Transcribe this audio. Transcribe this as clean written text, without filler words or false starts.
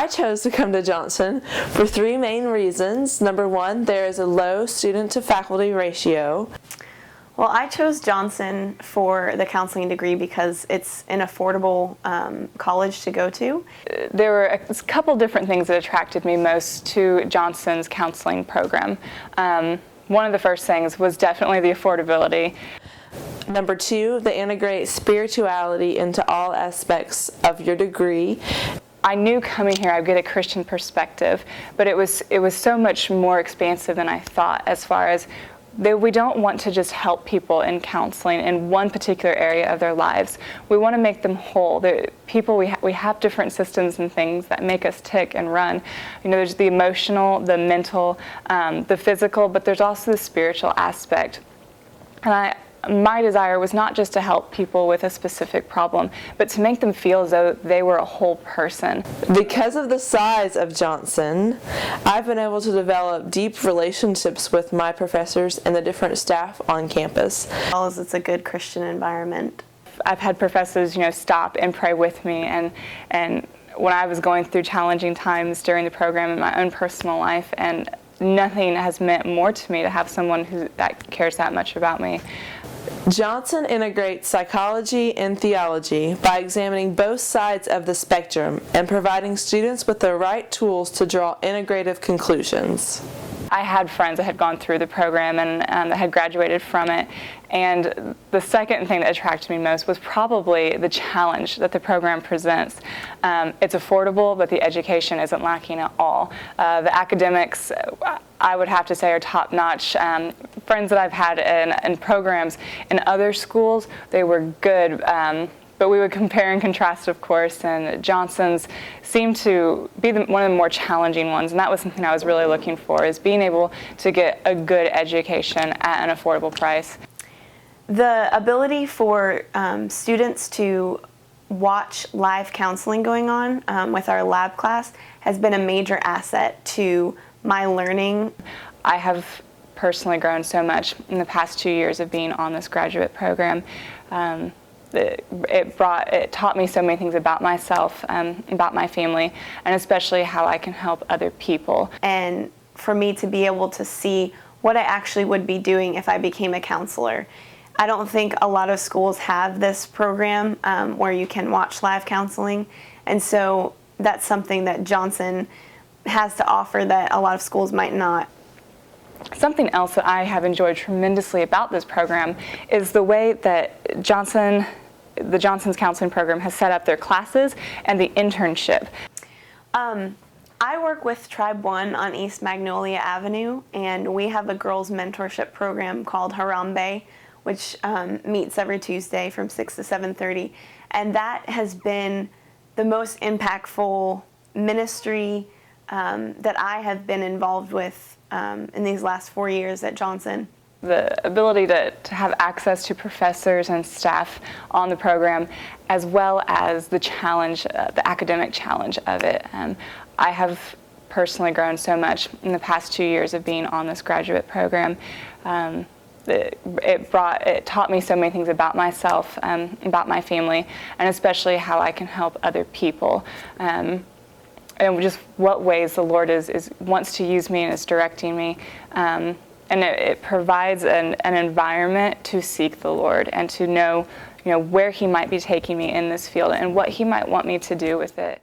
I chose to come to Johnson for three main reasons. Number one, there is a low student-to-faculty ratio. Well, I chose Johnson for the counseling degree because it's an affordable college to go to. There were a couple different things that attracted me most to Johnson's counseling program. One of the first things was definitely the affordability. Number two, they integrate spirituality into all aspects of your degree. I knew coming here I'd get a Christian perspective, but it was so much more expansive than I thought, as far as we don't want to just help people in counseling in one particular area of their lives. We want to make them whole. We have different systems and things that make us tick and run. There's the emotional, the mental, the physical, but there's also the spiritual aspect. And my desire was not just to help people with a specific problem, but to make them feel as though they were a whole person. Because of the size of Johnson, I've been able to develop deep relationships with my professors and the different staff on campus. As well as it's a good Christian environment. I've had professors, stop and pray with me, and when I was going through challenging times during the program in my own personal life, and nothing has meant more to me to have someone that cares that much about me. Johnson integrates psychology and theology by examining both sides of the spectrum and providing students with the right tools to draw integrative conclusions. I had friends that had gone through the program and that had graduated from it, and the second thing that attracted me most was probably the challenge that the program presents. It's affordable, but the education isn't lacking at all. The academics, I would have to say, are top-notch. Friends that I've had in programs in other schools, they were good, but we would compare and contrast, of course, and Johnson's seemed to be one of the more challenging ones, and that was something I was really looking for, is being able to get a good education at an affordable price. The ability for students to watch live counseling going on with our lab class has been a major asset to my learning. I have personally grown so much in the past 2 years of being on this graduate program. It taught me so many things about myself, about my family, and especially how I can help other people. And for me to be able to see what I actually would be doing if I became a counselor. I don't think a lot of schools have this program where you can watch live counseling, and so that's something that Johnson has to offer that a lot of schools might not. Something else that I have enjoyed tremendously about this program is the way that the Johnson's counseling program has set up their classes and the internship. I work with Tribe One on East Magnolia Avenue, and we have a girls' mentorship program called Harambe, which meets every Tuesday from 6 to 7:30, and that has been the most impactful ministry that I have been involved with in these last 4 years at Johnson. The ability to have access to professors and staff on the program, as well as the challenge, the academic challenge of it. I have personally grown so much in the past 2 years of being on this graduate program. It taught me so many things about myself, about my family, and especially how I can help other people. And just what ways the Lord wants to use me and is directing me. And it provides an environment to seek the Lord and to know, where He might be taking me in this field and what He might want me to do with it.